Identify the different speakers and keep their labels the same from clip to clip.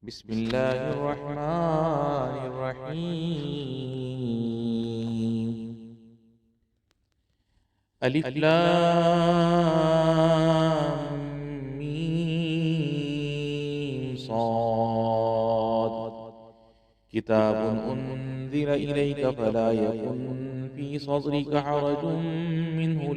Speaker 1: بسم الله الرحمن الرحيم. ألف لام ميم صاد. كتاب أنزل إليك فلا يكن في صدرك حرج منه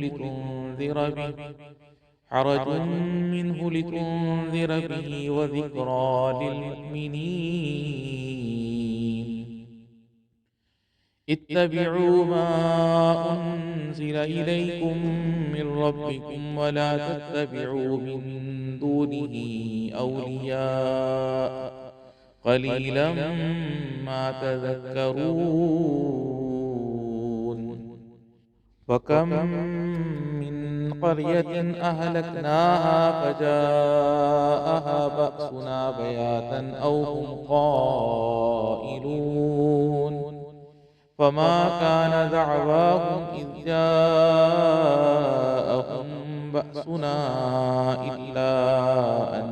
Speaker 1: لتنذر به وذكرى للمؤمنين. اتبعوا ما أنزل إليكم من ربكم ولا تتبعوا من دونه أولياء قليلا ما تذكرون. وكم من قرية أهلكناها فجاءها بأسنا بياتا أو هم قائلون. فما كان دعواهم إذ جاءهم بأسنا إلا أن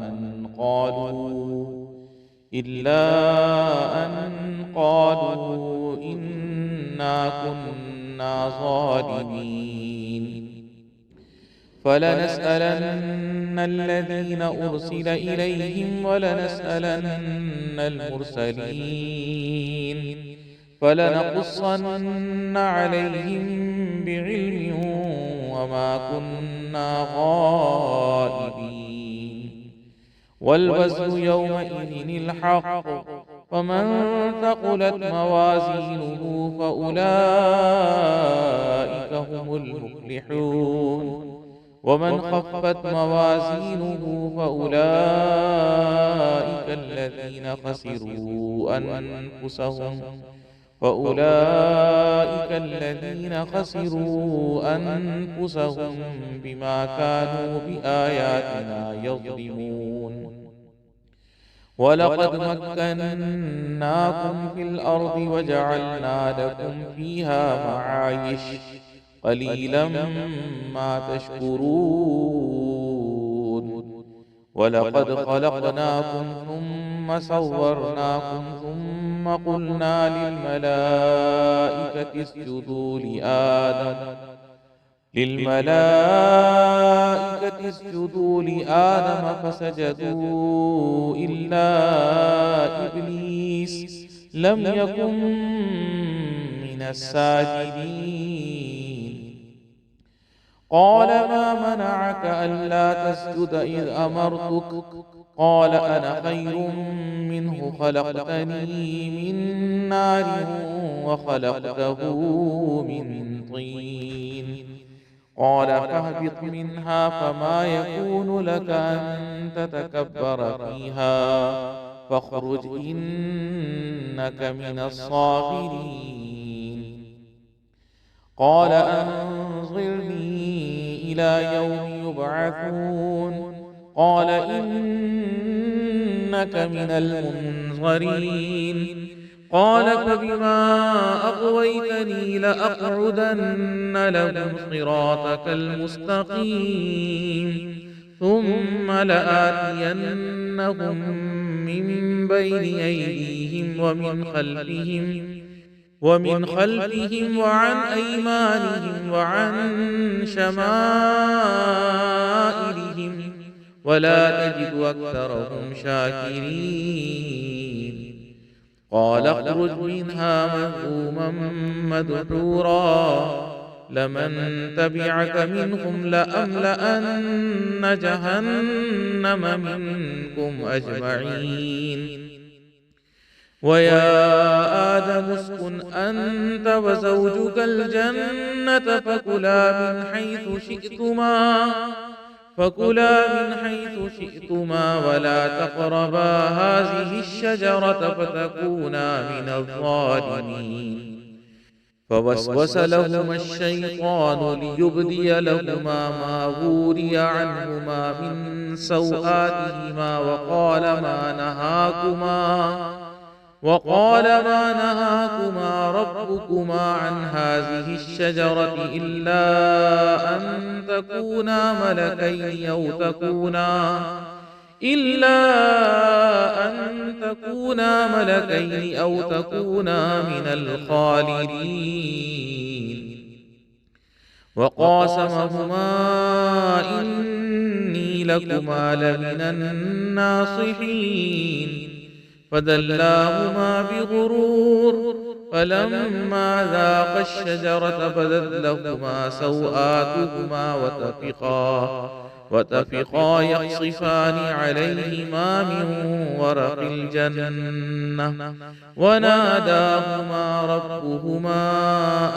Speaker 1: قالوا إنا كنا ظالمين. فلنسألن الذين أرسل إليهم ولنسألن المرسلين فلنقصن عليهم بعلم وما كنا غائبين. والوزن يومئذ الحق فمن ثقلت موازينه فأولئك هم المفلحون ومن خفت موازينه فأولئك الذين خسروا أنفسهم بما كانوا بآياتنا يظلمون. ولقد مكناكم في الأرض وجعلنا لكم فيها معايش قليلا ما تشكرون. ولقد خلقناكم ثم صورناكم ثم قلنا للملائكة اسجدوا لآدم فسجدوا إلا إبليس لم يكن من الساجدين. قال ما منعك ألا تسجد إذ أمرتك؟ قال أنا خير منه خلقتني من نار وخلقته من طين. قال فاهبط منها فما يكون لك أن تتكبر فيها فاخرج إنك من الصاغرين. قال أنظرني إلى يوم يبعثون. قال إنك من المنظرين. قال فبما أغويتني لأقعدن لهم صراطك المستقيم ثم لآتينهم من بين أيديهم ومن خلفهم وعن أيمانهم وعن شمائلهم ولا تجد أكثرهم شاكرين. قال اخرج منها مذءوما مدحورا لمن تبعك منهم لأملأن جهنم منكم أجمعين. ويا آدم اسكن أنت وزوجك الجنة فكلا من حيث شئتما ولا تقربا هذه الشجرة فتكونا من الظالمين. فوسوس لهما الشيطان ليبدي لهما ما وري عنهما من سوآتهما وقال ما نهاكما ربكما عن هذه الشجرة إلا أن تكونا ملكين أو تكونا تكونا ملكين أو تكونا من الخالدين. وقاسمهما إني لكما لمن الناصحين فدلاهما بغرور فلما ذاقا الشجرة بدت لهما سوآتهما وطفقا يخصفان عليهما من ورق الجنة وناداهما ربهما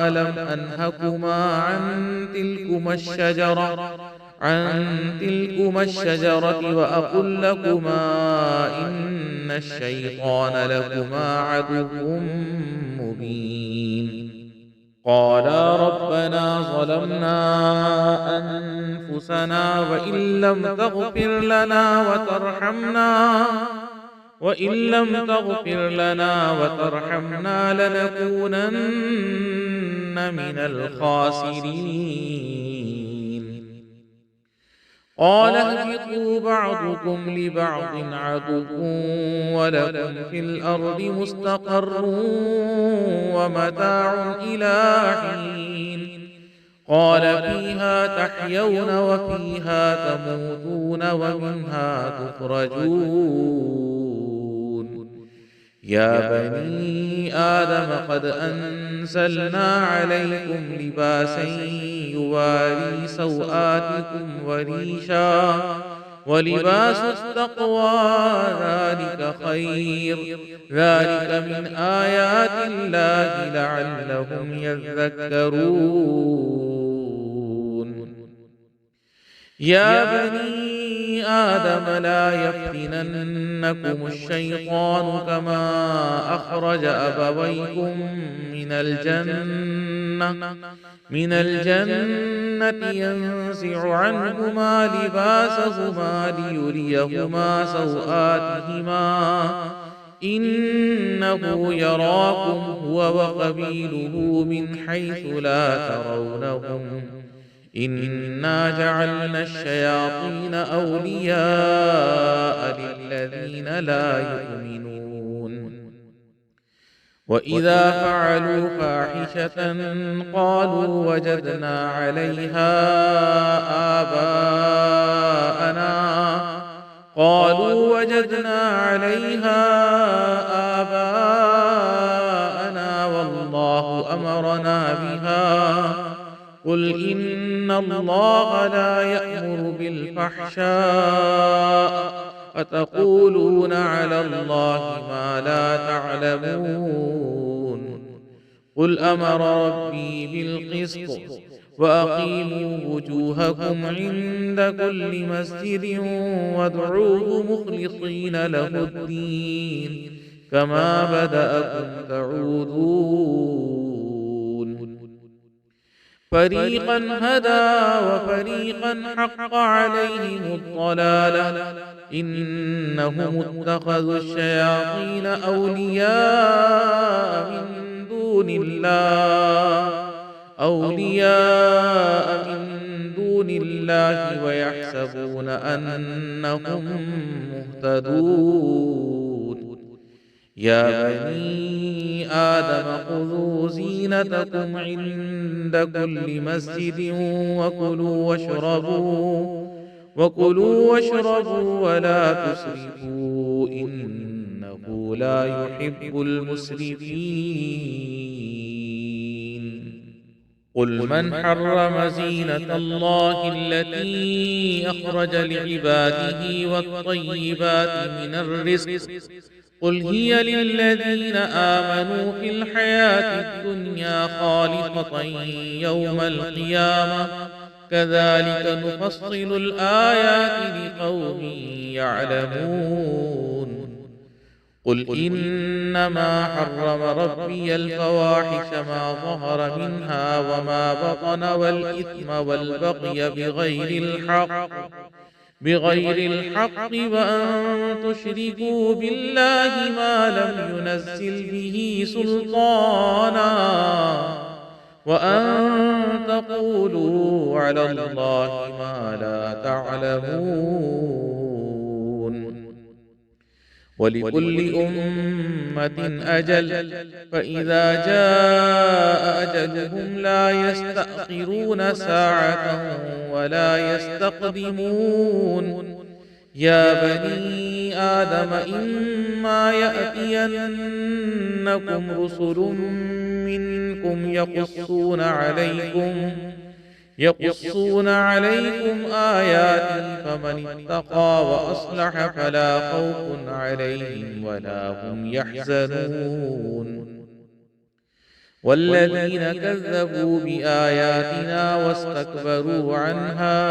Speaker 1: ألم أنهكما عن تلكما الشجرة وأقل لكما إن الشيطان لكما عدو مبين. قالا ربنا ظلمنا أنفسنا وإن لم تغفر لنا وترحمنا لنكونن من الخاسرين. قال اهبطوا بعضكم لبعض عدو ولكم في الأرض مستقر ومتاع إلى حين. قال فيها تحيون وفيها تموتون ومنها تخرجون. يا بني آدم قد أنزلنا عليكم لباسا يواري سوآتكم وريشا ولباس التقوى ذلك خير ذلك من آيات الله لعلهم يذكرون. يا بني آدم لا يفتننكم الشيطان كما أخرج أبويكم من الجنة ينزع عنهما لباسهما ليريهما سوآتهما إنه يراكم هو وقبيله من حيث لا ترونهم إنا جعلنا الشياطين أولياء للذين لا يؤمنون. وإذا فعلوا فاحشة قالوا وجدنا عليها آباءنا والله أمرنا بها قل إن الله لا يأمر بالفحشاء أتقولون على الله ما لا تعلمون. قل أمر ربي بالقسط وأقيموا وجوهكم عند كل مسجد وادعوه مخلصين له الدين كما بدأكم تعودون. فريقا هدى وفريقا حق عليهم الضلالة إنهم اتخذوا الشياطين أولياء من دون الله ويحسبون أنهم مهتدون. يا بني آدم خذوا زينتكم عند كل مسجد وكلوا واشربوا ولا تسرفوا إنه لا يحب المسرفين. قل من حرم زينة الله التي أخرج لعباده والطيبات من الرزق قل هي للذين آمنوا في الحياة الدنيا خالصة يوم القيامة كذلك نفصل الآيات لقوم يعلمون. قل إنما حرم ربي الفواحش ما ظهر منها وما بطن والإثم والبغي بغير الحق وأن تشركوا بالله ما لم ينزل به سلطانا وأن تقولوا على الله ما لا تعلمون. ولكل أمة أجل فإذا جاء أجلهم لا يستأخرون ساعة ولا يستقدمون يا بني آدم إما يأتينكم رسل منكم يقصون عليكم آياتي فمن اتقى وأصلح فلا خوف عليهم ولا هم يحزنون والذين كذبوا بآياتنا واستكبروا عنها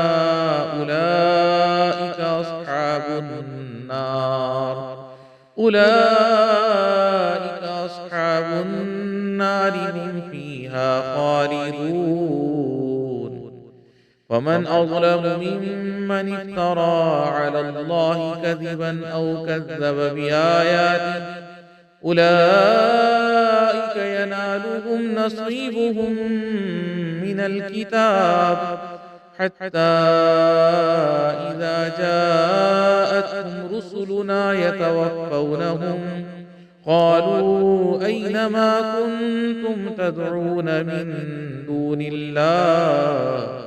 Speaker 1: أولئك أصحاب النار هم فيها خالدون ومن أظلم ممن افترى على الله كذبا أو كذب بآياته أولئك ينالهم نصيبهم من الكتاب حتى إذا جاءتهم رسلنا يتوفونهم قالوا أين ما كنتم تدعون من دون الله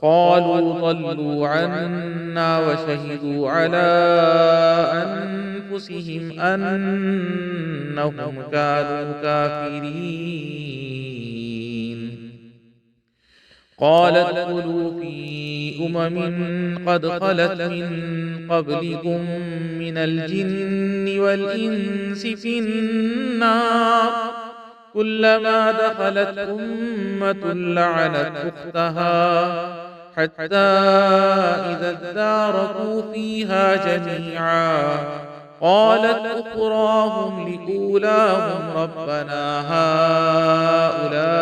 Speaker 1: قالوا ضلوا عنا وشهدوا على أنفسهم أنهم كانوا كافرين قال ادخلوا في قد خلت من قبلكم من الجن والإنس في النار كلما دخلت أمة لعنت أختها حتى إذا اداركوا فيها جميعا قالت أخراهم لأولاهم ربنا هؤلاء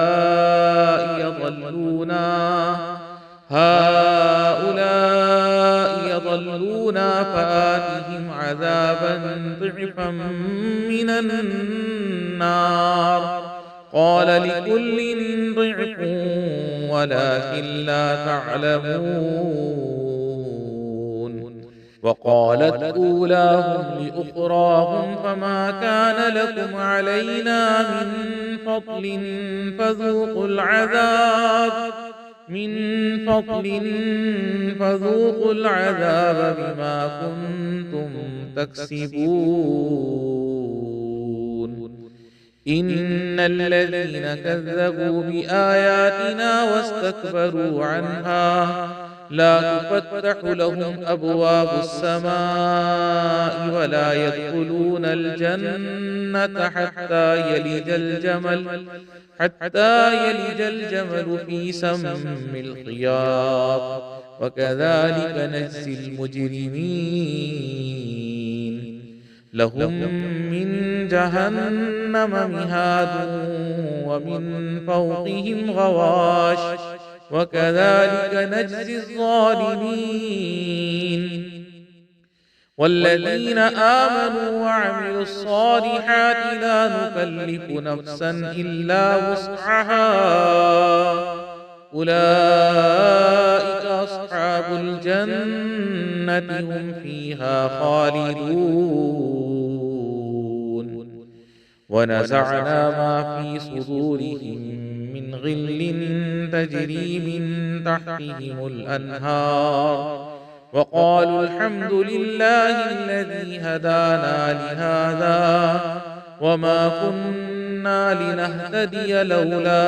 Speaker 1: يضلونا فآتهم عذابا ضعفا من النار قال لكل ضعف ولكن لا تعلمون وقالت أولاهم لأخراهم فما كان لكم علينا من فضل فذوقوا العذاب بما كنتم تكسبون إن الذين كذبوا بآياتنا واستكبروا عنها لا تفتح لهم أبواب السماء ولا يدخلون الجنة حتى يلج الجمل في سم الخياط وكذلك نجزي المجرمين لهم من جهنم مهاد ومن فوقهم غواش وكذلك نجزي الظالمين والذين آمنوا وعملوا الصالحات لا نكلف نفسا إلا وسعها أولئك أصحاب الجنة هم فيها خالدون ونزعنا ما في صدورهم من غل تجري من تحتهم الأنهار وقالوا الحمد لله الذي هدانا لهذا وما كنا لنهتدي لولا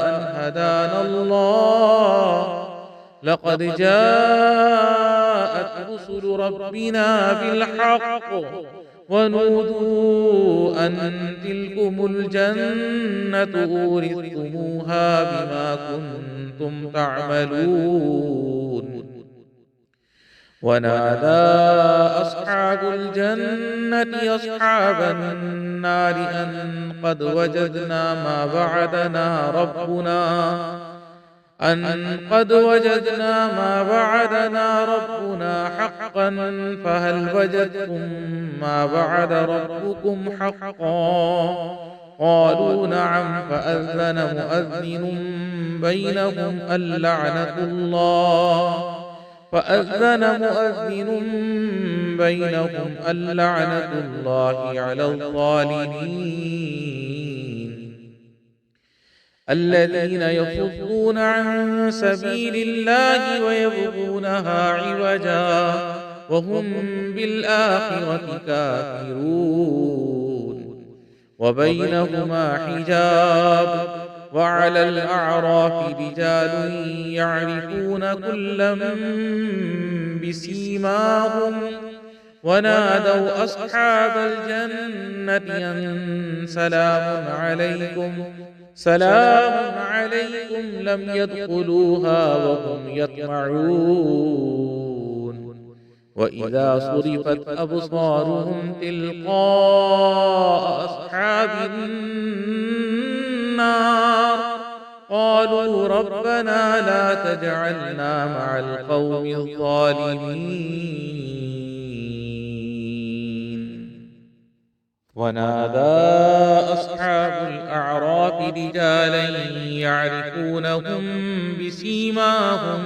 Speaker 1: أن هدانا الله لقد جاءت رسل ربنا بالحق ونودوا أن تلكم الجنة أورثتموها بما كنتم تعملون ونادى أصحاب الجنة أصحاب النار أن قد وجدنا ما وعدنا ربنا حقا فهل وجدتم ما وعد ربكم حقا قالوا نعم فأذن مؤذن بينهم اللعنة الله بينهم اللعنة الله على الظالمين الذين يصدون عن سبيل الله ويبغونها عوجا وهم بالآخرة كافرون وبينهما حجاب وعلى الأعراف رجال يعرفون كلا بسيماهم ونادوا أصحاب الجنة أن سلام عليكم لم يدخلوها وهم يطمعون وإذا صرفت أبصارهم تلقاء أصحاب النار قالوا ربنا لا تجعلنا مع القوم الظالمين ونادى أصحاب الأعراف رجالا يعرفونهم بسيماهم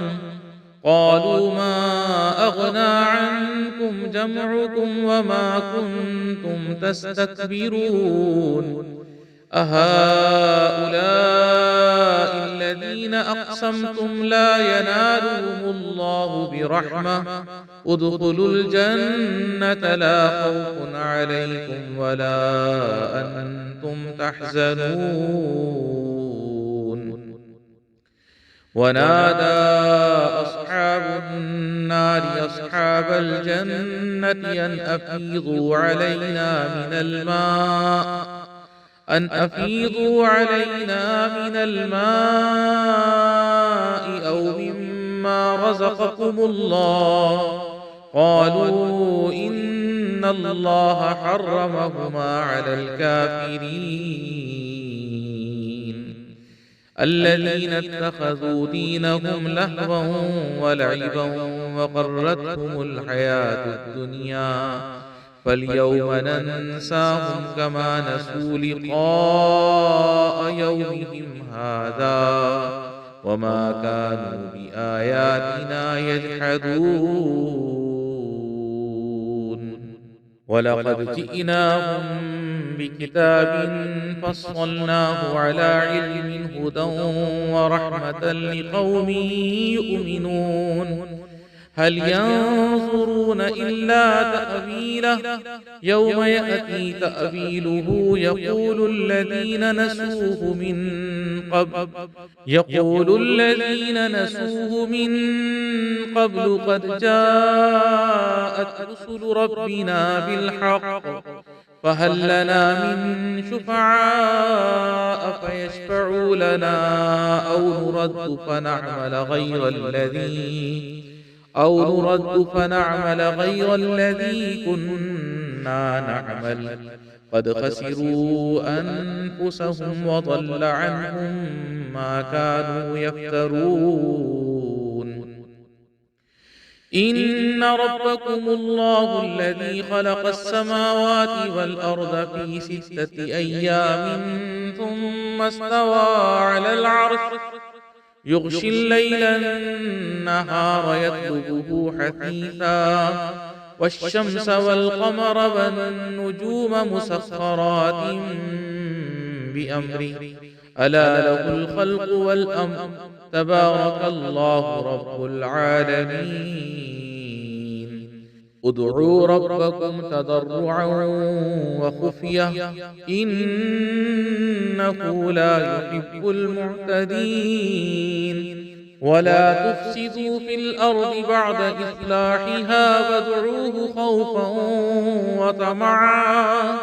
Speaker 1: قالوا ما أغنى عنكم جمعكم وما كنتم تستكبرون أهؤلاء الذين أقسمتم لا ينالهم الله برحمة ادخلوا الجنة لا خوف عليكم ولا أنتم تحزنون ونادى أصحاب النار أصحاب الجنة أن أفيضوا علينا من الماء أو مما رزقكم الله قالوا إن الله حرمهما على الكافرين الذين اتخذوا دينهم لهوا ولعبا وغرتهم الحياة الدنيا فاليوم ننساهم كما نسوا لقاء يومهم هذا وما كانوا بآياتنا يجحدون ولقد جئناهم بكتاب فصلناه على علم هدى ورحمة لقوم يؤمنون هل ينظرون إلا تأويله يوم يأتي تأويله يقول الذين نسوه من قبل قد جاءت رسل ربنا بالحق فهل لنا من شفعاء فيشفعوا لنا أو نرد فنعمل غير الذي كنا نعمل قد خسروا أنفسهم وضل عنهم ما كانوا يفترون إن ربكم الله الذي خلق السماوات والأرض في 6 أيام ثم استوى على العرش يغشي الليل النهار يطلبه حثيثا والشمس والقمر والنجوم مسخرات بأمره ألا له الخلق والأمر تبارك الله رب العالمين ادعوا ربكم تضرعا وخفية إنه لا يحب المعتدين ولا تفسدوا في الأرض بعد إصلاحها وادعوه خوفا وطمعا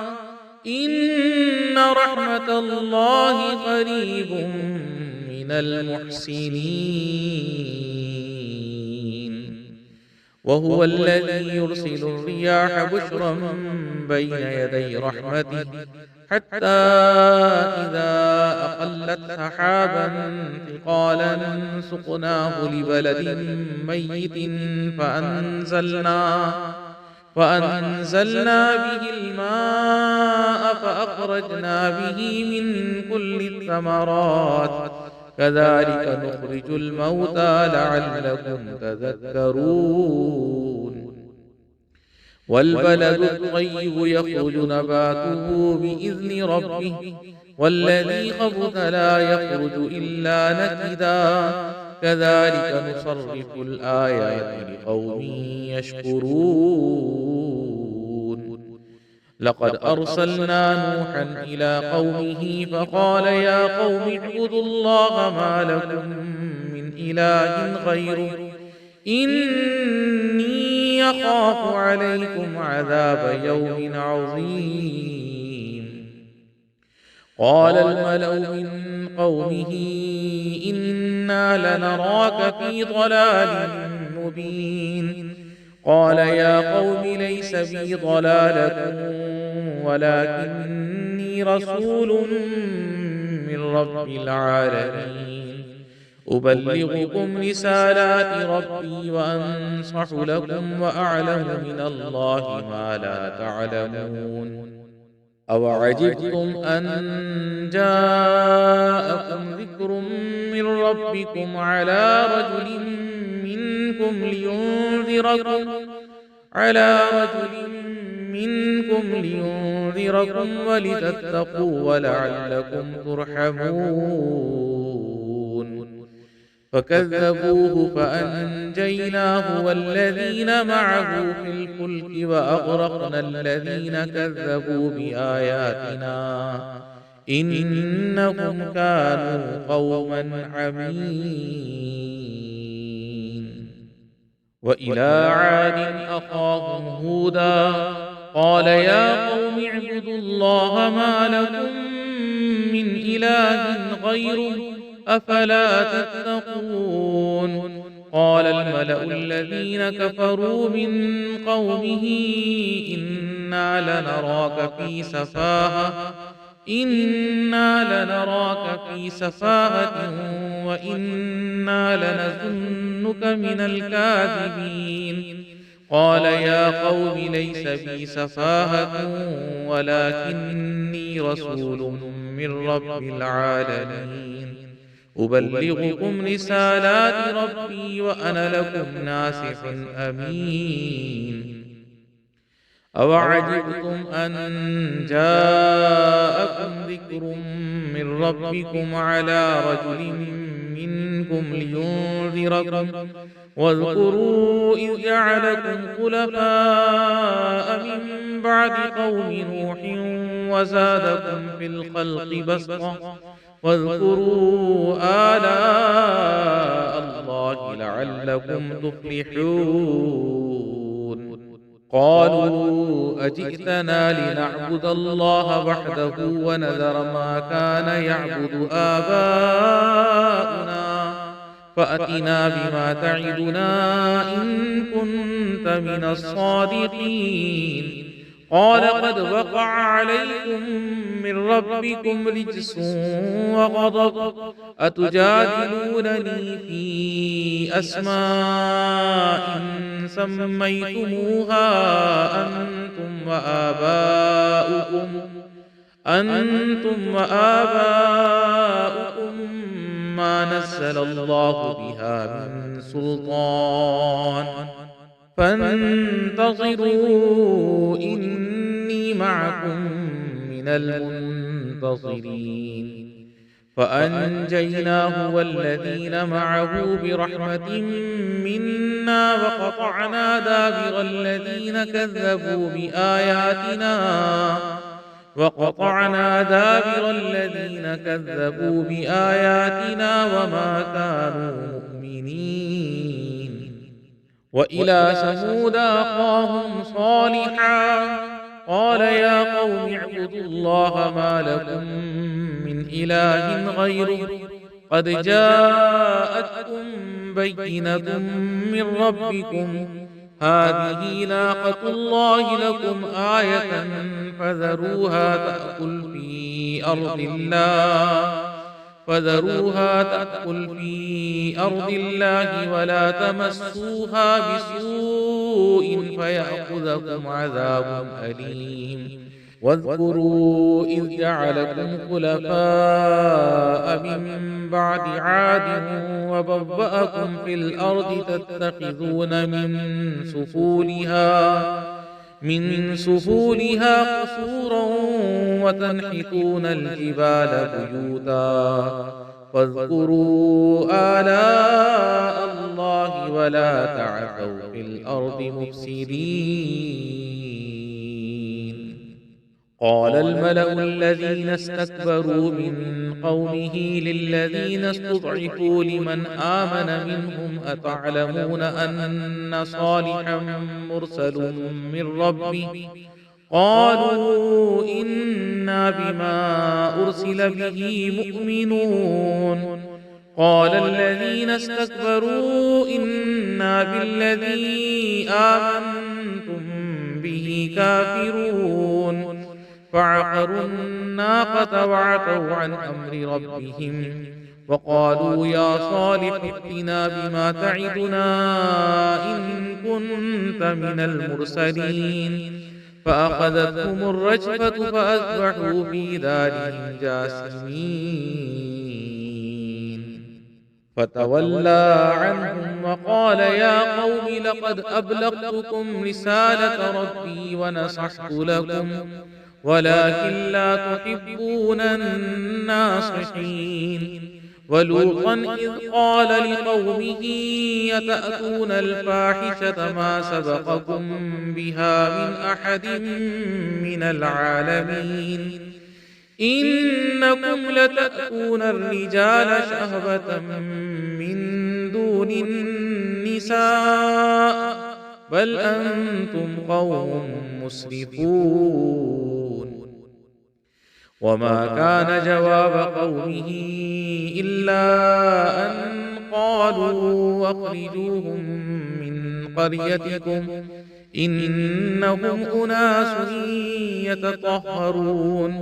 Speaker 1: إن رحمة الله قريب من المحسنين وهو الذي يرسل الرياح بشرا بين يدي رحمته حتى إذا أقلت سحابا ثقالا سقناه لبلد ميت فأنزلنا به الماء فأخرجنا به من كل الثمرات كذلك نخرج الموتى لعلكم تذكرون والبلد الطيب يخرج نباته بإذن ربه والذي خبث لا يخرج إلا نكدا كذلك نصرف الآيات لقوم يشكرون لقد أرسلنا نوحا إلى قومه فقال يا قوم اعبدوا الله ما لكم من إله غيره إني يخاف عليكم عذاب يوم عظيم قال الملأ من قومه إنا لنراك في ضلال مبين قال يا قوم ليس بي ضلالة ولكني رسول من رب العالمين أبلغكم رسالات ربي وأنصح لكم وأعلم من الله ما لا تعلمون أوعجبتم أن جاءكم ذكر من ربكم على رجل منكم لينذركم ولتتقوا ولعلكم ترحمون فكذبوه فأنجيناه والذين معه في الفلك وأغرقنا الذين كذبوا بآياتنا إنهم كانوا قوما عمين وإلى عاد أخاهم هودا قال يا قوم اعبدوا الله ما لكم من إله غيره أفلا تتقون قال الملأ الذين كفروا من قومه إنا لنراك في سفاهة وإنا لنظنك من الكاذبين قال يا قوم ليس بي سفاهة ولكني رسول من رب العالمين أبلغكم رسالات ربي وأنا لكم ناصح أمين أوعجبتم أن جاءكم ذكر من ربكم على رجل منكم لينذركم واذكروا إذ جعلكم خلفاء من بعد قوم نوح وزادكم في الخلق بسطة واذكروا آلاء الله لعلكم تفلحون قالوا أجئتنا لنعبد الله وحده ونذر ما كان يعبد آباؤنا فأتنا بما تعدنا إن كنت من الصادقين قال قد وقع عليكم من ربكم رجس وغضب أتجادلونني في أسماء سميتموها أنتم وآباؤكم ما نزل الله بها من سلطان فانتظروا إني معكم من المنتظرين فأنجيناه والذين معه برحمة منا وقطعنا دابر الذين كذبوا بآياتنا وما كانوا مؤمنين وإلى ثمود أخاهم صالحا قال يا قوم اعبدوا الله ما لكم من إله غيره قد جاءتكم بينة من ربكم هذه ناقة الله لكم آية فذروها تأكل في أرض الله ولا تمسوها بسوء فيأخذكم عذاب أليم واذكروا إذ جعلكم خلفاء من بعد عاد وبوأكم في الأرض تتخذون من من سفولها قصورا وتنحتون الجبال بيوتا فاذكروا آلاء الله ولا تعثوا في الأرض مفسدين. قال الملأ الذين استكبروا من قومه للذين استضعفوا لمن آمن منهم أتعلمون أن صالحا مرسل من ربه؟ قالوا إنا بما أرسل به مؤمنون. قال الذين استكبروا إنا بالذي آمنتم به كافرون. فعقروا الناقة وعتوا عن أمر ربهم وقالوا يا صالح ائتنا بما تعدنا إن كنت من المرسلين. فأخذتهم الرجفة فأصبحوا في دارهم جاثمين. فتولى عنهم وقال يا قوم لقد أبلغتكم رسالة ربي ونصحت لكم ولكن لا تحبون الناصحين. ولوطا إذ قال لقومه يتأتون الفاحشة ما سبقكم بها من أحد من العالمين إنكم لتأتون الرجال شهوة من دون النساء بل أنتم قوم مسرفون. وما كان جواب قومه إلا أن قالوا أخرجوهم من قريتكم إنهم أناس يتطهرون.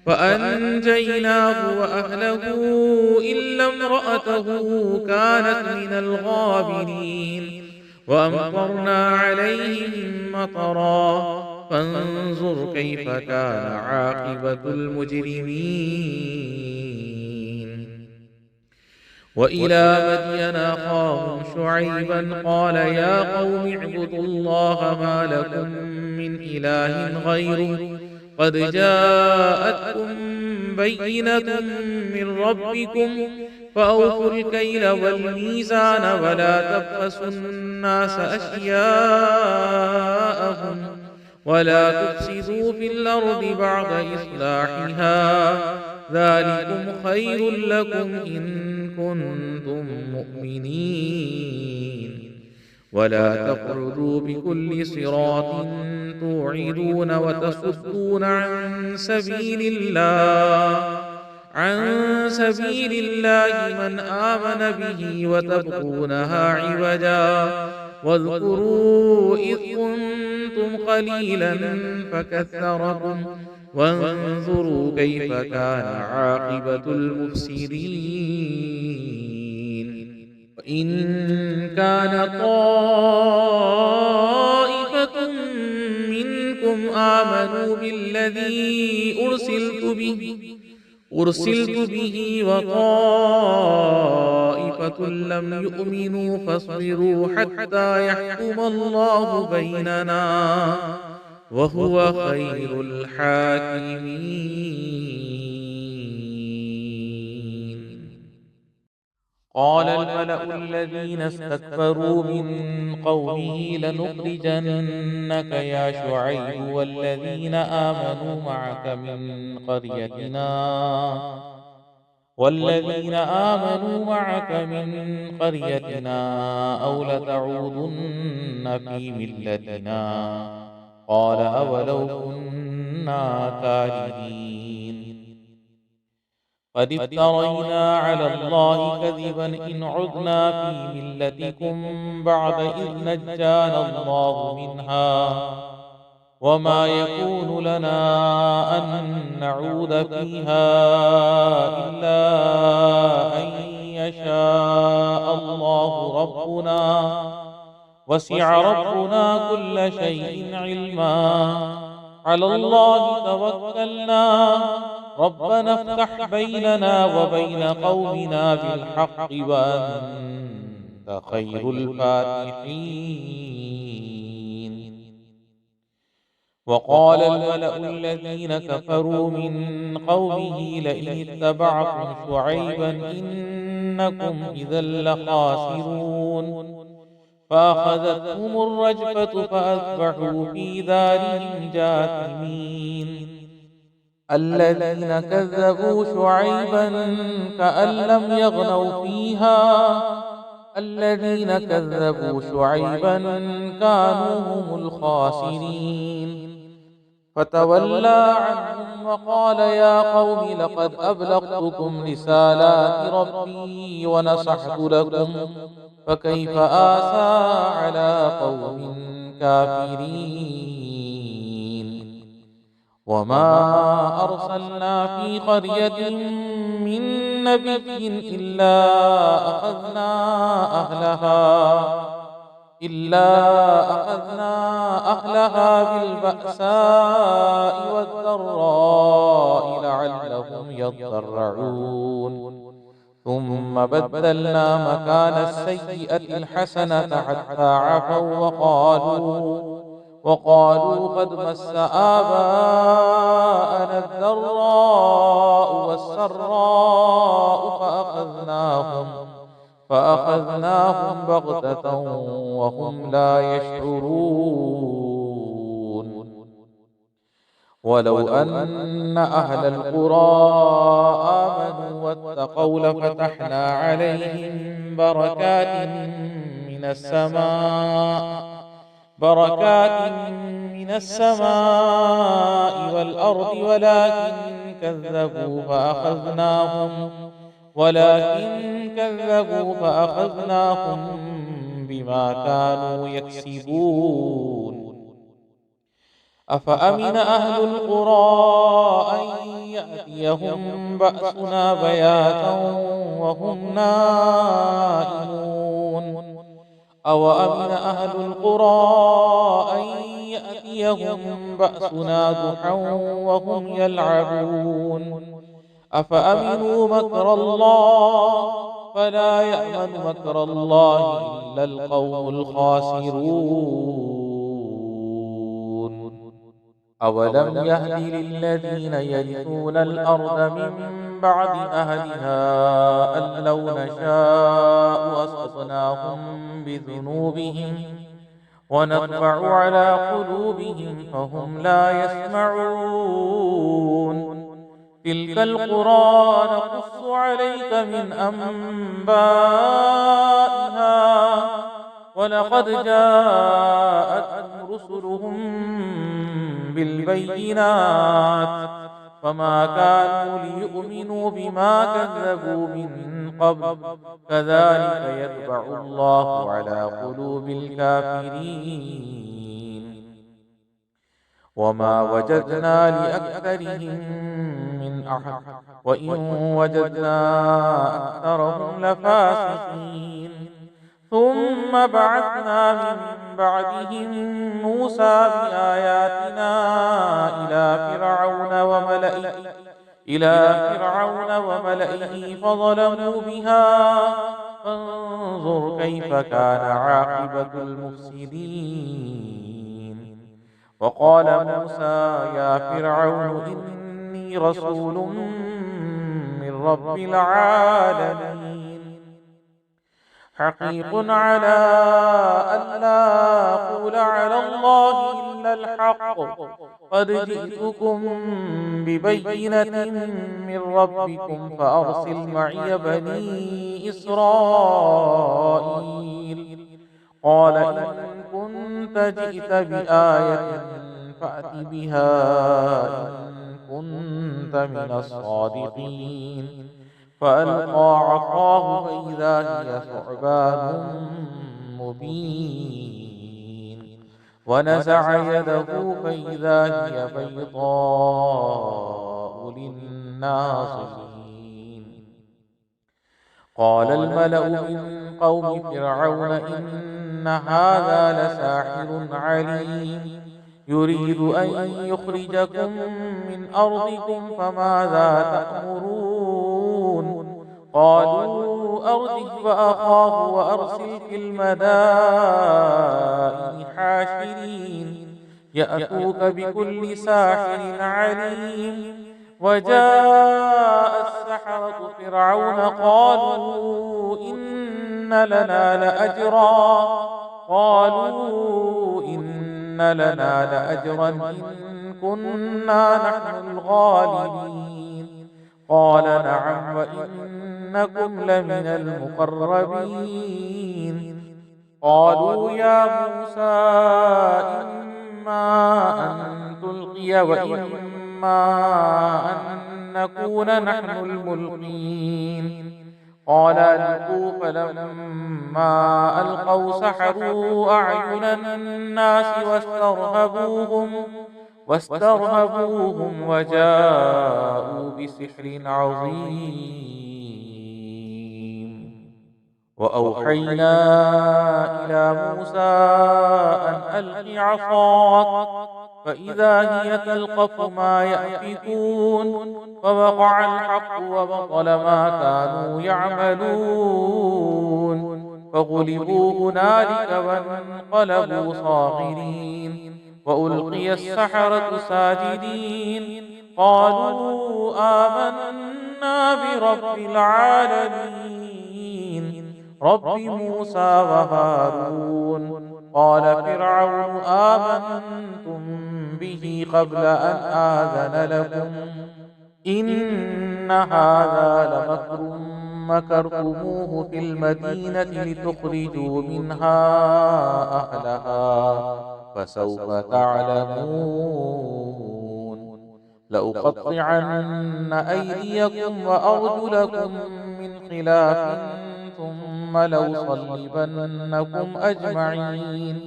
Speaker 1: فأنجيناه وأهله إلا امرأته كانت من الغابرين. وأمطرنا عليهم مطرا فانظر كيف كان عاقبة المجرمين. وإلى مدين أخاهم شعيبا قال يا قوم اعبدوا الله ما لكم من إله غيره قد جاءتكم بينة من ربكم فأوفوا الكيل والميزان ولا تبخسوا الناس أشياءهم ولا تفسدوا في الأرض بعد إصلاحها ذلكم خير لكم إن كنتم مؤمنين. ولا تقعدوا بكل صراط توعدون وتصدون عن سبيل الله من آمن به وتبغونها عوجا. واذكروا إذ كنتم قليلا فكثركم وانظروا كيف كان عاقبة المفسدين. وإن كان طائفة منكم آمنوا بالذي أرسلت به وطائفة لم يؤمنوا فاصبروا حتى يحكم الله بيننا وهو خير الحاكمين. قال الملأ الذين استكبروا من قومه لنخرجنك يا شعيب والذين آمنوا معك من قريتنا أو لتعودن في ملتنا قال أولو كنا كارهين. قد افترينا على الله كذبا إن عدنا في ملتكم بعد إذ نجانا الله منها وما يكون لنا أن نعود فيها إلا أن يشاء الله ربنا وسع ربنا كل شيء علما. على الله توكلنا ربنا افتح بيننا وبين قومنا بالحق وأنت خير الفاتحين. وقال الملأ الذين كفروا من قومه لئن اتبعتم شعيبا إنكم إذا لخاسرون فأخذتهم الرجفة فأصبحوا في دارهم جاثمين الذين كذبوا شعيبا كأن لم يغنوا فيها الذين كذبوا شعيبا كانوا هم الخاسرين فتولى عنهم وقال يا قوم لقد أبلغتكم رسالات ربي ونصحت لكم فكيف آسى على قوم كافرين وما أرسلنا في قرية من نبي إلا أخذنا أهلها بالبأساء والضراء لعلهم يضرعون ثم بدلنا مكان السيئة الحسنة حتى عفوا وقالوا قد مس آباءنا الضراء والسراء فأخذناهم بغتة وهم لا يشعرون ولو أن أهل القرى آمنوا واتقوا لفتحنا عليهم بركات من السماء والأرض ولكن كذبوا فأخذناهم بما كانوا يكسبون أفأمن أهل القرى أن يأتيهم بأسنا بياتا وهم نائمون أوأمن أهل القرى أن يأتيهم بأسنا ضحى وهم يلعبون أفأمنوا مكر الله فلا يأمن مكر الله إلا القوم الخاسرون أولم يهد للذين يرثون الأرض من بعد أهلها أن لو نشاء أصبناهم بذنوبهم ونطبع على قلوبهم فهم لا يسمعون تلك القرى نقص عليك من أنبائها ولقد جاءتهم رسلهم بالبينات فما كانوا ليؤمنوا بما كذبوا من قبل كذلك يطبع الله على قلوب الكافرين وما وجدنا لأكثرهم من أحد وإن وجدنا أكثرهم لفاسقين ثم بعثنا من بعدهم موسى بآياتنا إلى فرعون وملئه فظلموا بها فانظر كيف كان عاقبة المفسدين وقال موسى يا فرعون إني رسول من رب العالمين حقيق على أن لا أقول على الله إلا الحق قد جئتكم ببينة من ربكم فأرسل معي بني إسرائيل قال إن كنت جئت بآية فأت بها إن كنت من الصادقين فألقى عصاه فإذا هي ثعبان مبين ونزع يده فإذا هي بيضاء للناظرين قال الملأ من قوم فرعون إن هذا لساحر عليم يريد أن يخرجكم من أرضكم فماذا تأمرون قالوا أرجه فأخاه وأرسل في المدائن حاشرين
Speaker 2: يأتوك بكل ساحر عليم. وجاء السحرة فرعون قالوا إن لنا لأجرا إن كنا نحن الغالبين. قال نعم وإنكم لمن المقربين. قالوا يا موسى إما أن تلقي وإما أن نكون نحن الملقين. قال ألقوا. فلما ألقوا سحروا أعين الناس واسترهبوهم وجاءوا بسحر عظيم. وأوحينا إلى موسى أن ألق عصاك فإذا هي تلقف ما يأفكون. فوقع الحق وبطل ما كانوا يعملون. فغلبوا هنالك وانقلبوا صاغرين. وألقي السحرة ساجدين. قالوا آمنا برب العالمين رب موسى وهارون. قال فرعون آمنتم به قبل أن آذن لكم إن هذا لمكر مكرتموه في المدينة لتخرجوا منها أهلها فسوف تعلمون. لأقطعن أيديكم وأرجلكم من خلاف ثم لأصلبنكم أجمعين.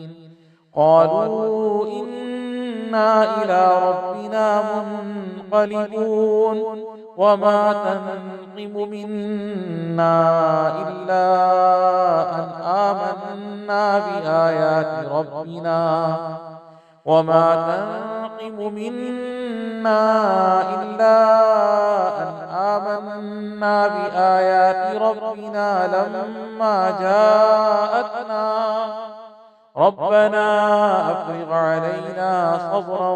Speaker 2: قالوا إنا إلى ربنا منقلبون. وما تنقم منا إلا أن آمنا بآيات ربنا لما جاءتنا ربنا أفرغ علينا صبرا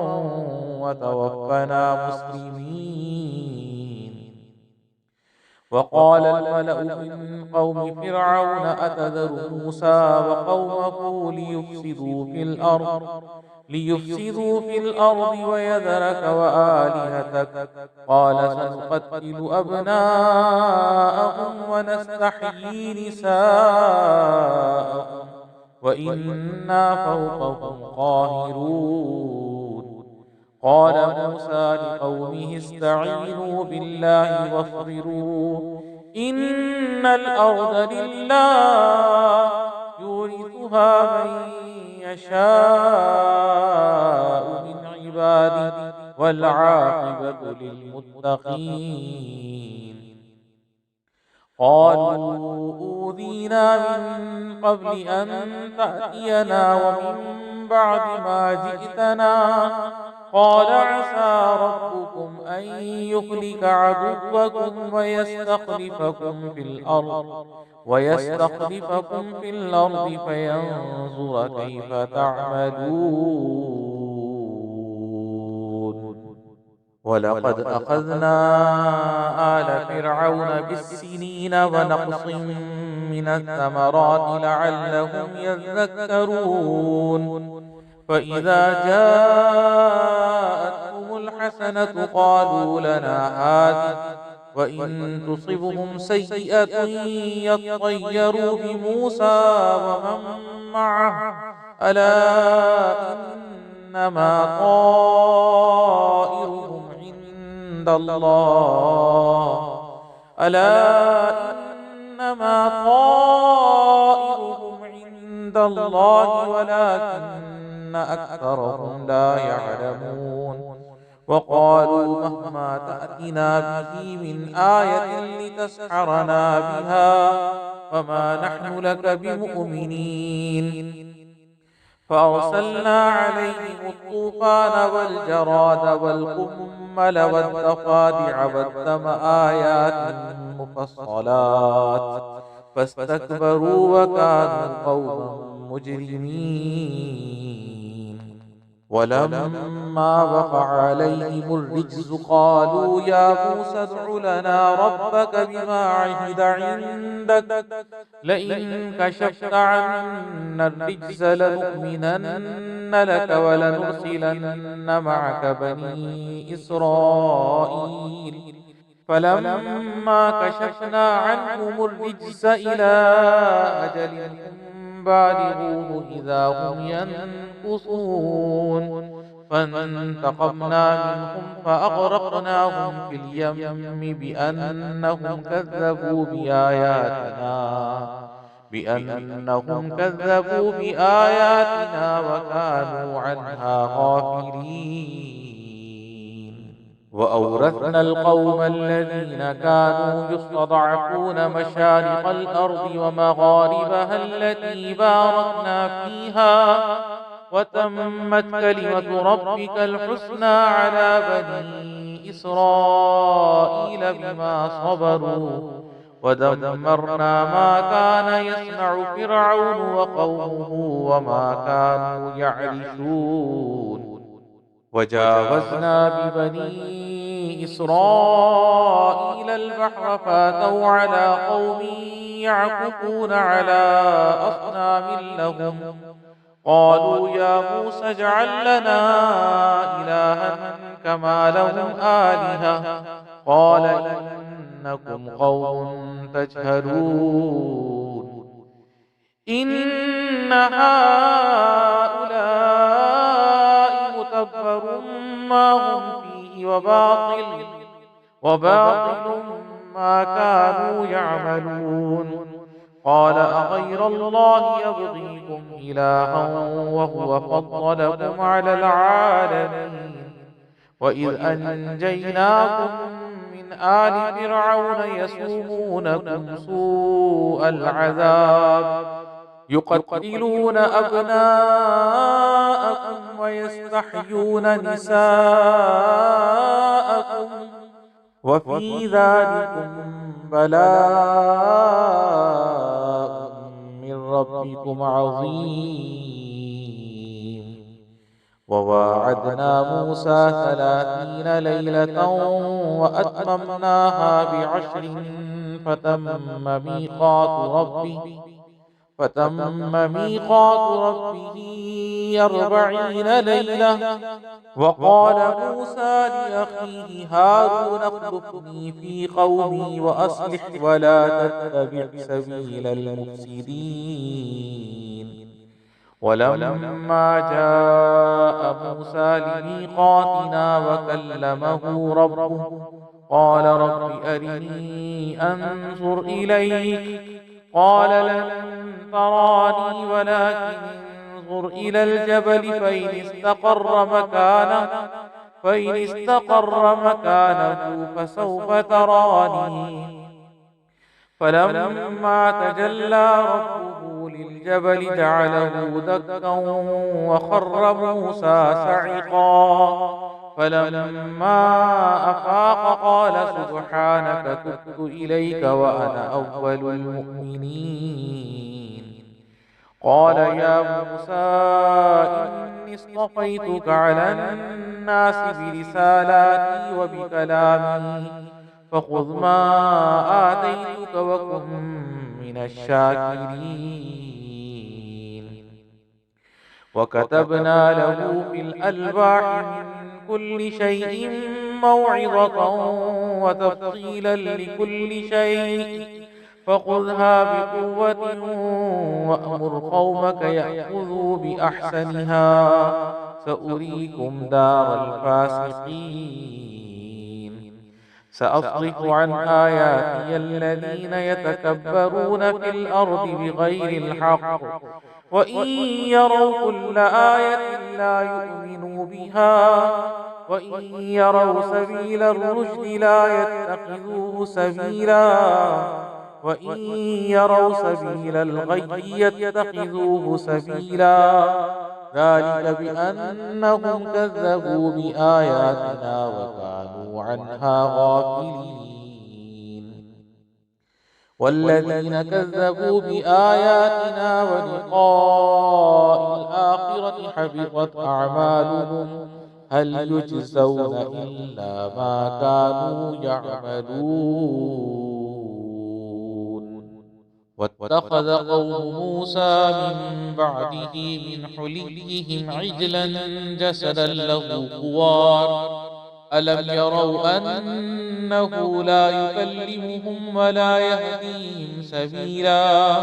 Speaker 2: وتوفنا مسلمين. وقال الملأ من قوم فرعون أتذر موسى وقومه ليفسدوا في الأرض ويذرك وآلهتك قال سنقتل أبناءهم ونستحيي نساءهم وإنا فوقهم قاهرون. قال موسى لقومه استعينوا بالله واصبروا إن الأرض لله يورثها من يشاء من عباده والعاقبة للمتقين. قالوا أوذينا من قبل أن تأتينا ومن بعد ما جئتنا قال عسى ربكم أن يهلك عدوكم ويستخلفكم في الأرض فينظر كيف تعملون. ولقد أخذنا آل فرعون بالسنين ونقص من الثمرات لعلهم يذكرون. فإذا جاءتهم الحسنة قالوا لنا هذه وإن تصبهم سيئة يطيروا بموسى ومن معه ألا إنما طائرهم عند الله ولكن أكثرهم لا يعلمون. وقالوا مهما تأتنا به من آية لتسحرنا بها وما نحن لك بمؤمنين. فأرسلنا عليهم الطوفان والجراد والقمل والضفادع والدم آيات مفصلات فاستكبروا وكانوا قوما مجرمين. ولما وقع عليهم الرجز قالوا يا موسى ادع لنا ربك بما عهد عندك لئن كشفت عنا الرجز لنؤمنن لك ولنرسلن معك بني إسرائيل فلما كشفنا عنهم الرجز إلى أجل هم بالغوه إذا هم ينكثون فانتقمنا منهم فأغرقناهم في اليم بأنهم كذبوا بآياتنا وكانوا عنها غافلين وأورثنا القوم الذين كانوا يستضعفون مشارق الأرض ومغاربها التي باركنا فيها وتمت كلمة ربك الحسنى على بني إسرائيل بما صبروا ودمرنا ما كان يصنع فرعون وقومه وما كانوا يعرشون وجاوزنا ببني إسرائيل البحر فاتوا على قوم يعكفون على أصنام لهم قالوا يا موسى اجعل لنا إلها كما لهم آلهة قال إنكم قوم تجهلون إن هؤلاء متبر ما هم فيه وباطل ما كانوا يعملون قال أغير الله يبغيكم إلها وهو فضلكم على العالمين وإذ أنجيناكم من آل فرعون يسومونكم سوء العذاب يقتلون أبناءكم ويستحيون نساءكم وفي ذلكم بلاء من ربكم عظيم وواعدنا موسى 30 ليلة وأتممناها ب10 فتم ميقات ربه 40 ليلة وقال موسى لأخيه هارون اخلفني في قومي وأصلح ولا تتبع سبيل المفسدين ولما جاء موسى لميقاتنا وكلمه ربه قال رب أرني أنظر إليك قال لن تراني ولكن انظر إلى الجبل فإن استقر مكانه فسوف تراني فلما تجلى ربه للجبل جعله دكا وخر موسى صعقا فلما أفاق قال سبحانك تبت إليك وأنا أول المؤمنين قال يا موسى إني اصطفيتك على الناس برسالاتي وبكلامي فخذ ما آتيتك وكن من الشاكرين وكتبنا له في الألواح من كل شيء موعظة وتفصيلا لكل شيء فخذها بقوة وأمر قومك يأخذوا بأحسنها سأريكم دار الفاسقين سأصرف عن آياتي الذين يتكبرون في الأرض بغير الحق وإن يروا كل آية لا يؤمنوا بها وإن يروا سبيل الرشد لا يتخذوه سبيلا وإن يروا سبيل الغي يتخذوه سبيلا ذلك بأنهم كذبوا بآياتنا وكانوا عنها غافلين والذين كذبوا بآياتنا ولقاء الآخرة حبطت أعمالهم هل يجزون إلا ما كانوا يعملون. واتخذ قوم موسى من بعده من حليهم عجلا جسدا له خوار ألم يروا أنه لا يكلمهم ولا يهديهم سبيلا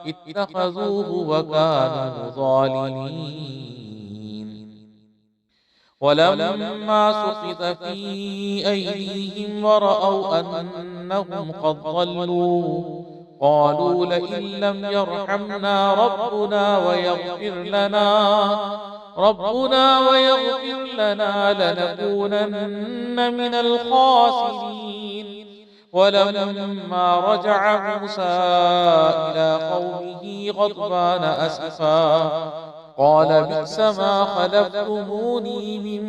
Speaker 2: اتخذوه وكانوا ظالمين. ولما سقط في أيديهم ورأوا أنهم قد ضلوا قالوا لئن لم يرحمنا ربنا ويغفر لنا لنكونن من الخاسرين. ولما رجع موسى إلى قومه غضبان أسفا قال بئس ما خلفتموني من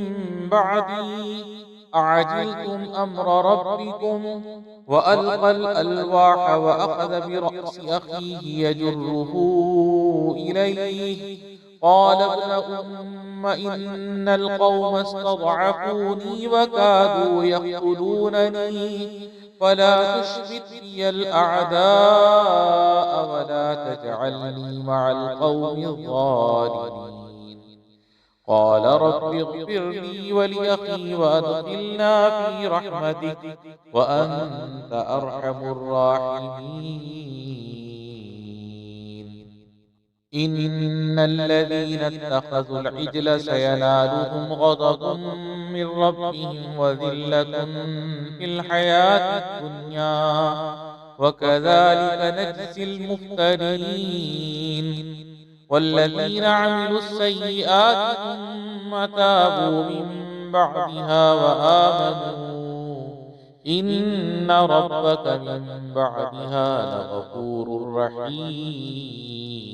Speaker 2: بعدي أعجلتم أمر ربكم. وألقى الألواح وأخذ برأس أخيه يجره إليه قال ابن أم إن القوم استضعفوني وكادوا يقتلونني فلا تشمت بي الأعداء ولا تجعلني مع القوم الظالمين. قال رب اغفر لي ولأخي وأدخلنا في رحمتك وأنت أرحم الراحمين. إن الذين اتخذوا العجل سينالهم غضب من ربهم وذلة في الحياة الدنيا وكذلك نجزي المفترين. والذين عملوا السيئات ثم تابوا من بعدها وآمنوا إن ربك من بعدها لغفور رحيم.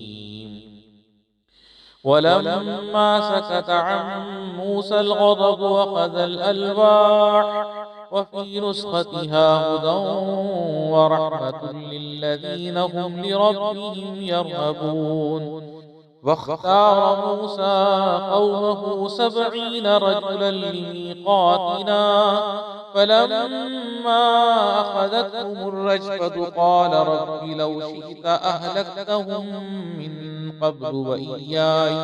Speaker 2: ولما سكت عن موسى الغضب أخذ الألواح وفي نسختها هدى ورحمة للذين هم لربهم يرهبون. واختار موسى قومه 70 رجلا لميقاتنا فلما أخذتهم الرجفة قال رب لو شئت أهلكتهم من قبل وإياي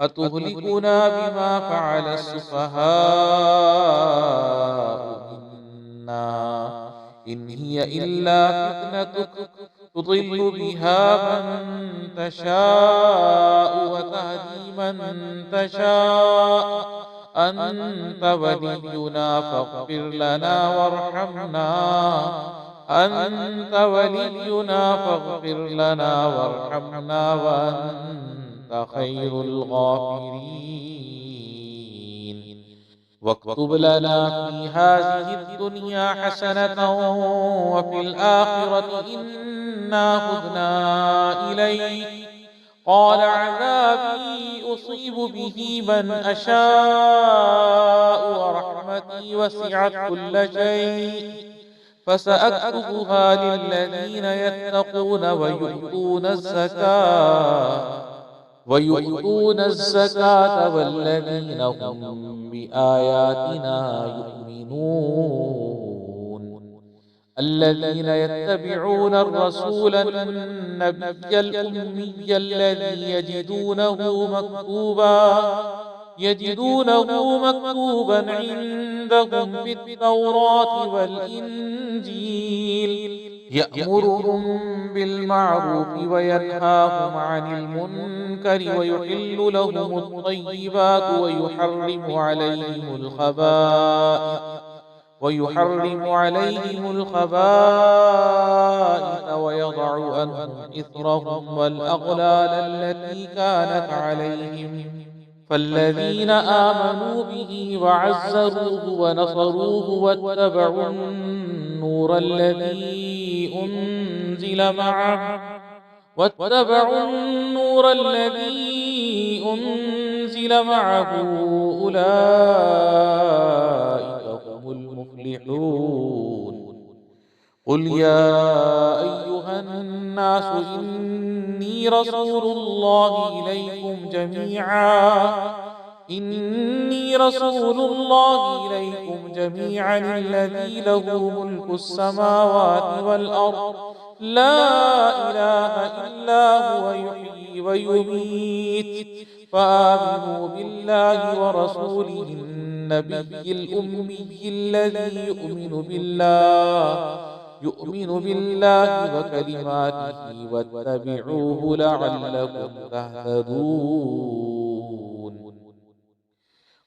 Speaker 2: أتهلكنا بما فعل السفهاء منا إن هي إلا فتنتك تضل بها من تشاء وتهدي من تشاء أنت ولينا فاغفر لنا وارحمنا وأنت خير الغافرين. واكتب لنا في هذه الدنيا حسنة وفي الآخرة إنا هدنا إليك قال عذابي أصيب به من أشاء ورحمتي وسعت كل شيء فسأكتبها للذين يتقون ويؤتون الزكاة والذين هم بآياتنا يؤمنون. الذين يتبعون الرسول النبي الأمي الذي يجدونه مكتوبا عندهم في التوراة والإنجيل يأمرهم بالمعروف وينهاهم عن المنكر ويحل لهم الطيبات ويحرم عليهم الخبائث ويضع عنهم إثرهم والأغلال التي كانت عليهم. فالذين آمنوا به وعزروه ونصروه واتبعوا النور الذي أنزل معه أولئك هم المفلحون. قل يا أيها الناس إني رسول الله إليكم جميعا الذي له ملك السماوات والأرض لا إله إلا هو يحيي ويميت فآمنوا بالله ورسوله النبي الأمي الذي يؤمن بالله وكلماته واتبعوه لعلكم تهتدون.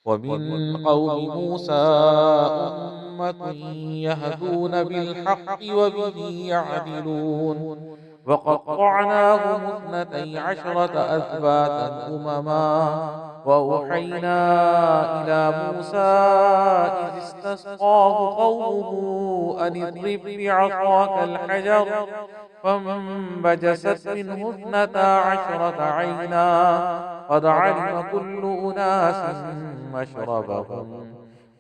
Speaker 2: ومن قوم موسى أمة يهدون بالحق وبه يعدلون. وقطعناهم 12 أسباطا أمما وأوحينا إلى موسى إذ استسقاه قومه أن اضرب بعصاك الحجر فانبجست منه 12 عينا قد علم كل أناس مشربهم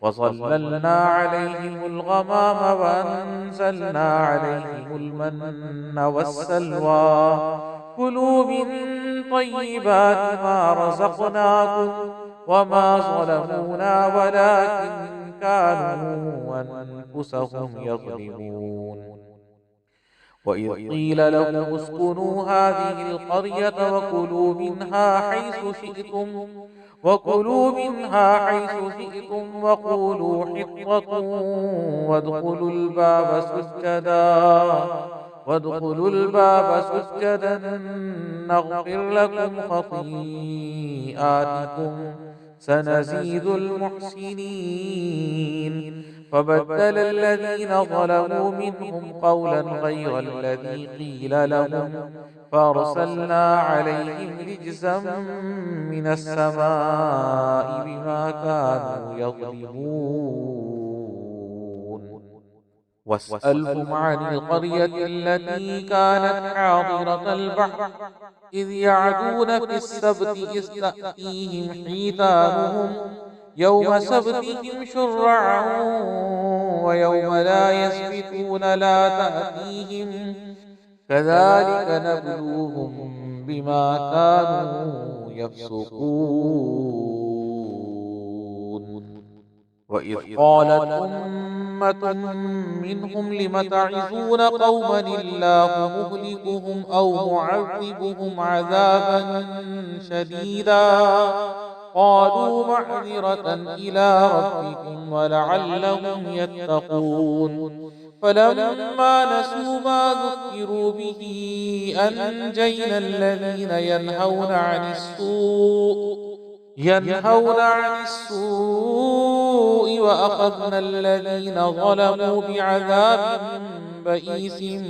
Speaker 2: وظللنا عليهم الغمام وأنزلنا عليهم المن والسلوى كلوا من طيبات ما رزقناكم وما ظلمونا ولكن كانوا أنفسهم يظلمون. وإذ قيل لهم اسكنوا هذه القرية وكلوا منها حيث شئتم وقولوا حطة وادخلوا الباب سجدا نغفر لكم خطيئاتكم سنزيد المحسنين. فبدل الذين ظلموا منهم قولا غير الذي قيل لهم فأرسلنا عليهم رجزا من السماء بما كانوا يظلمون. واسألهم عن القرية التي كانت حاضرة البحر إذ يعدون في السبت إذ تأتيهم حيتانهم يوم سبتهم شرعا ويوم لا يسبتون لا تأتيهم كذلك نبلوهم بما كانوا يفسقون. وإذ قالت أمة منهم لم تعظون قوما الله مهلكهم أو معذبهم عذابا شديدا قالوا معذرة إلى ربكم ولعلهم يتقون. فلما نسوا ما ذكروا به أنجينا الذين ينهون عن السوء وأخذنا الذين ظلموا بعذاب بئيس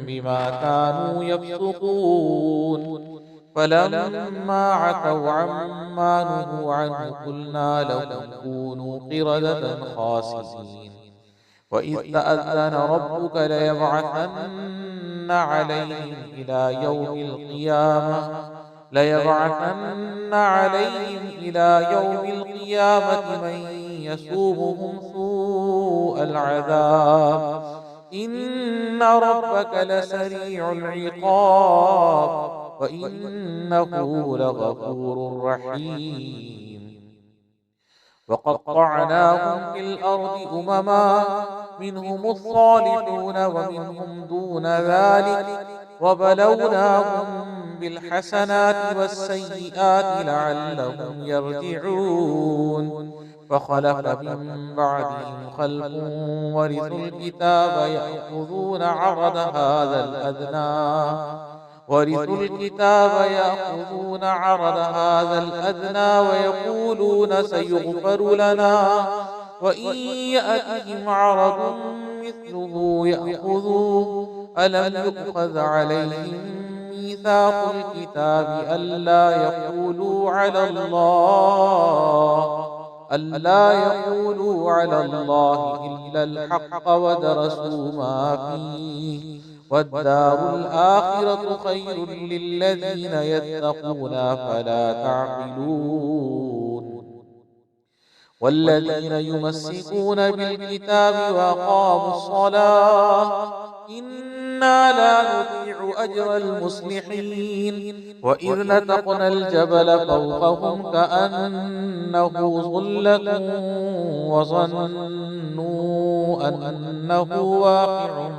Speaker 2: بما كانوا يفسقون. فلما عتوا عما نهوا عنه قلنا لهم كونوا قردة خاسئين. وإذ تأذن ربك ليبعثن عليهم إلى يوم القيامة من يسومهم سوء العذاب إن ربك لسريع العقاب وإنه لغفور رحيم. وقطعناهم في الأرض أمما منهم الصالحون ومنهم دون ذلك وبلوناهم بالحسنات والسيئات لعلهم يرجعون. فخلف من بعدهم خلف ورثوا الكتاب يأخذون عرض هذا الأدنى ويقولون سيغفر لنا وإن يأتهم عرض مثله يأخذوه ألم يؤخذ عليهم ميثاق الكتاب ألا يقولوا على الله إلا الحق ودرسوا ما فيه والدار الآخرة خير للذين يتقون فلا تعقلون. والذين يمسكون بالكتاب وأقاموا الصلاة إنا لا نضيع أجر المصلحين وإذ نتقنا الجبل فوقهم كأنه ظلة وظنوا أنه واقع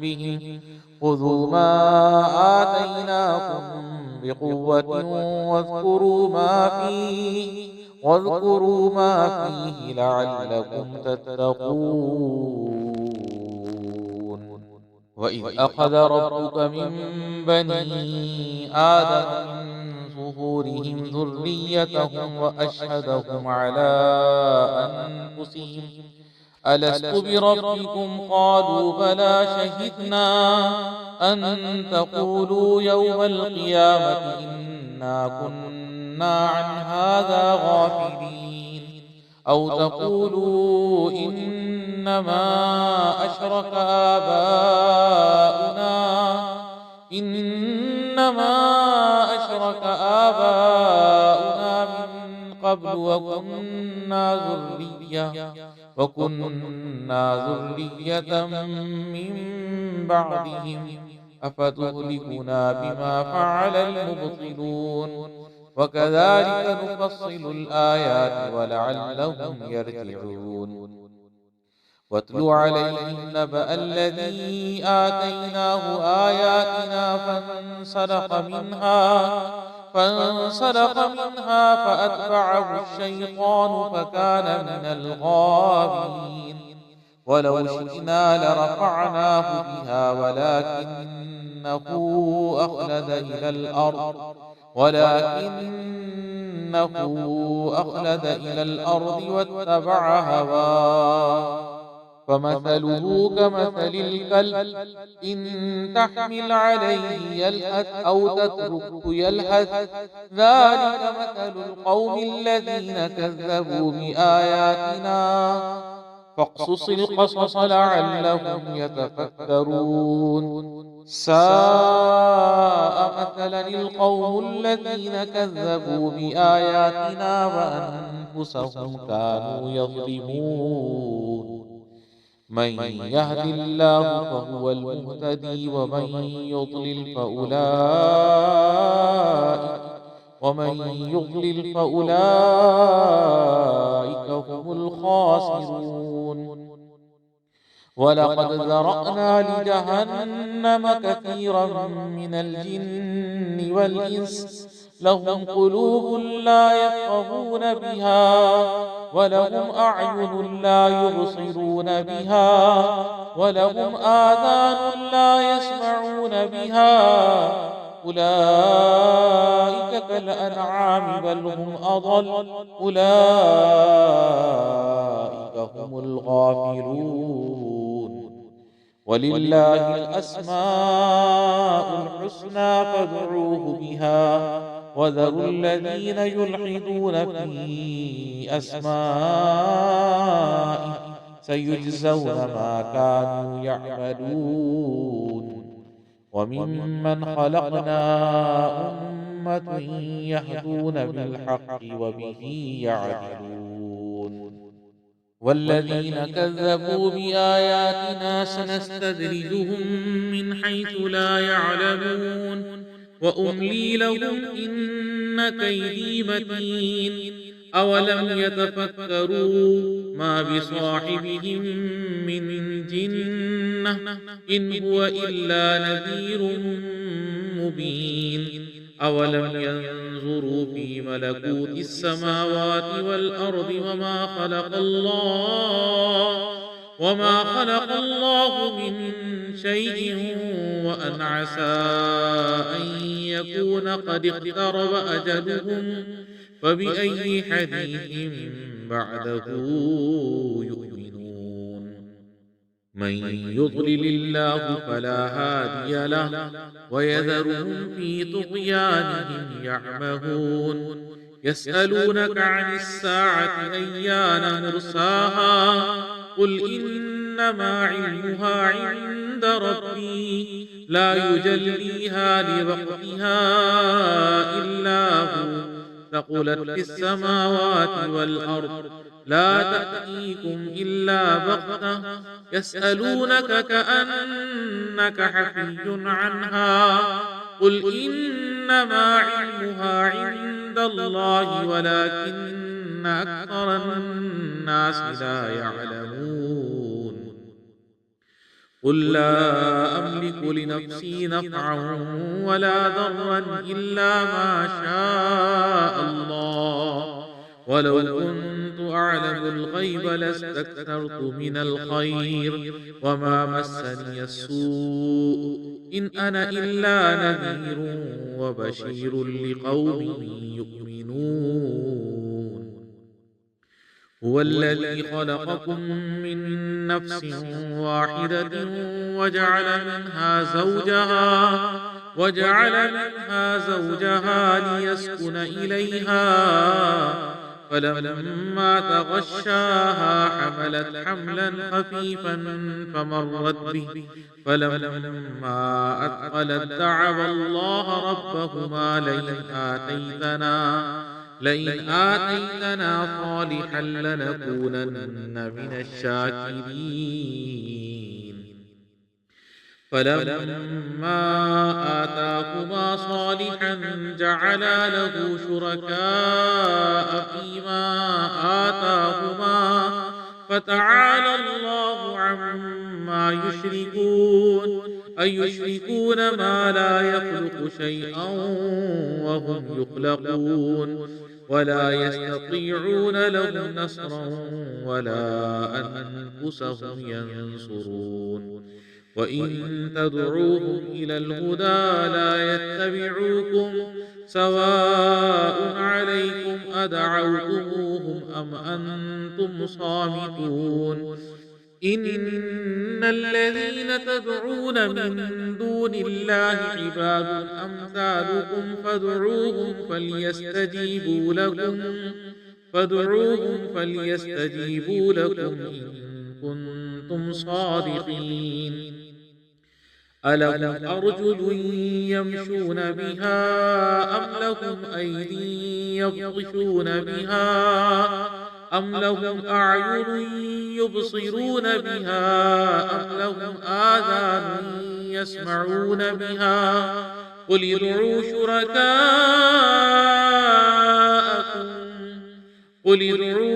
Speaker 2: بهم خذوا ما آتيناكم بقوة واذكروا ما فيه لعلكم تتقون وإذ أخذ ربك من بني آدم من ظهورهم ذريتهم وأشهدهم على أنفسهم ألست بربكم قالوا بلى شهدنا أن تقولوا يوم القيامة إنا كنا عن هذا غافلين أو تقولوا إنما أشرك آباؤنا من قبل وكنا ذرية من بعدهم أفتهلكنا بما فعل المبطلون وكذلك نفصل الآيات ولعلهم يرجعون واتل عليهم نبأ الذي آتيناه آياتنا فانسلخ منها فأتبعه الشيطان فكان من الغابين ولو شئنا لرفعناه بها ولكنه أخلد إلى الأرض واتبع هواه فمثله كمثل الكلب إن تحمل عليه يلهث أو تتركه يلهث ذلك مثل القوم الذين كذبوا بآياتنا فاقصص القصص لعلهم يتفكرون ساء مثلا القوم الذين كذبوا بآياتنا وأنفسهم كانوا يظلمون من يهد الله فهو المهتدي ومن يضلل فأولئك هم الخاسرون ولقد ذرأنا لجهنم كثيرا من الجن والإنس لهم قلوب لا يفقهون بها ولهم أعين لا يبصرون بها ولهم آذان لا يسمعون بها أولئك كالأنعام بل هم أضل أولئك هم الغافلون ولله الأسماء الحسنى فادعوه بها وذروا الذين يلحدون في أسمائه سيجزون ما كانوا يعملون وممن خلقنا أمة يهدون بالحق وبه يعدلون والذين كذبوا بآياتنا سنستدرجهم من حيث لا يعلمون وأملي لهم إن كيدي متين أولم يتفكروا ما بصاحبهم من جنة إن هو إلا نذير مبين أولم ينظروا في ملكوت السماوات والأرض وما خلق الله من شيء وأن عسى أن يكون قد اقترب أجلهم فبأي حديث بعده يؤمنون من يضلل الله فلا هادي له ويذرهم في طغيانهم يعمهون يسألونك عن الساعة أيان مرساها قل إنما علمها عند ربي لا يجليها لوقتها إلا هو ثقلت في السماوات والأرض
Speaker 1: لا تأتيكم إلا بغتة يسألونك كأنك حفي عنها قل إنما علمها عند الله ولكن أكثر الناس لا يعلمون قل لا أملك لنفسي نفعا ولا ضرا إلا ما شاء الله ولو كنت أعلم الغيب لاستكثرت من الخير وما مسني السوء إن أنا إلا نذير وبشير لقوم يؤمنون هو الذي خلقكم من نفس واحدة وجعل منها زوجها ليسكن إليها فلما تغشاها حملت حملا خفيفا فمرت به فلما أثقلت دعوا الله ربهما لئن آتيتنا صالحا لنكونن من الشاكرين فلما آتاهما صالحا جعلا له شركاء فيما آتاهما فتعالى الله عما يشركون أيشركون ما لا يخلق شيئا وهم يخلقون ولا يستطيعون لهم نصرا ولا أنفسهم ينصرون وإن تدعوهم إلى الهدى لا يتبعوكم سواء عليكم أدعوتموهم أم أنتم صامتون إن الذين تدعون من دون الله عباد أمثالكم فادعوهم فليستجيبوا لكم إن كنتم صادقين ألهم أرجل يمشون بها أم لهم أيدي يبطشون بها أم لهم أعين يبصرون بها أم لهم آذان يسمعون بها قل ادعوا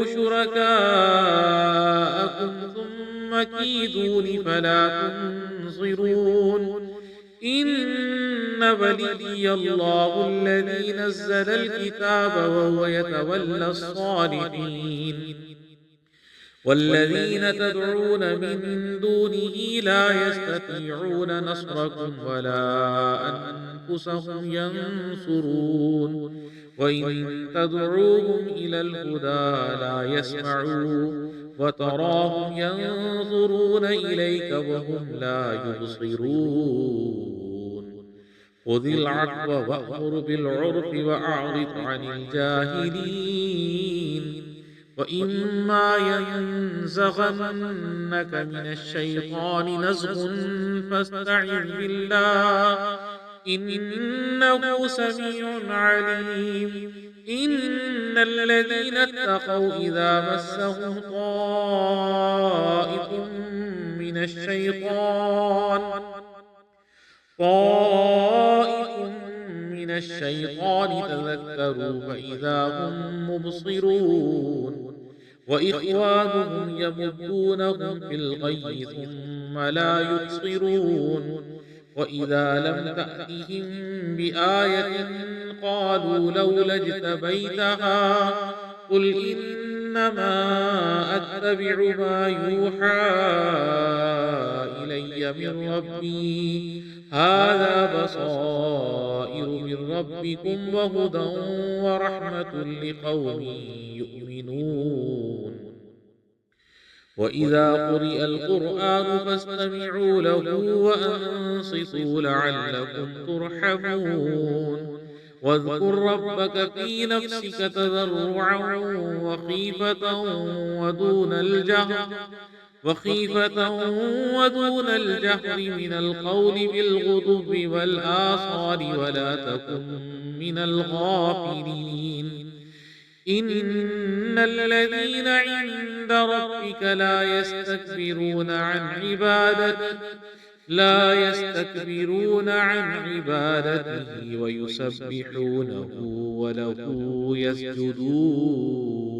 Speaker 1: شركاءكم ثم كيدون فلا تنظرون إن وليي الله الذي نزل الكتاب وهو يتولى الصالحين والذين تدعون من دونه لا يستطيعون نصركم ولا أنفسهم ينصرون وإن تدعوهم إلى الهدى لا يسمعون وتراهم ينظرون إليك وهم لا يبصرون خذ العفو وأمر بالعرف وأعرض عن الجاهلين وإما ينزغنك من الشيطان نزغ فاستعذ بالله إنه سميع عليم إن الذين اتقوا إذا مسهم طائف من الشيطان تذكروا فإذا هم مبصرون وإخوانهم يمدونهم في الغي ثم لا يبصرون وإذا لم تأتهم بآية قالوا لولا اجتبيتها قل إنما أتبع ما يوحى إلي من ربي هذا بصائر من ربكم وهدى ورحمة لقوم يؤمنون وإذا قرئ القرآن فاستمعوا له وأنصتوا لعلكم ترحمون واذكر ربك في نفسك تضرعا وخيفة ودون الجهر من القول بالغضب والآصال ولا تكن من الغافلين إن الذين عند ربك لا يستكبرون عن عبادته ويسبحونه وله يسجدون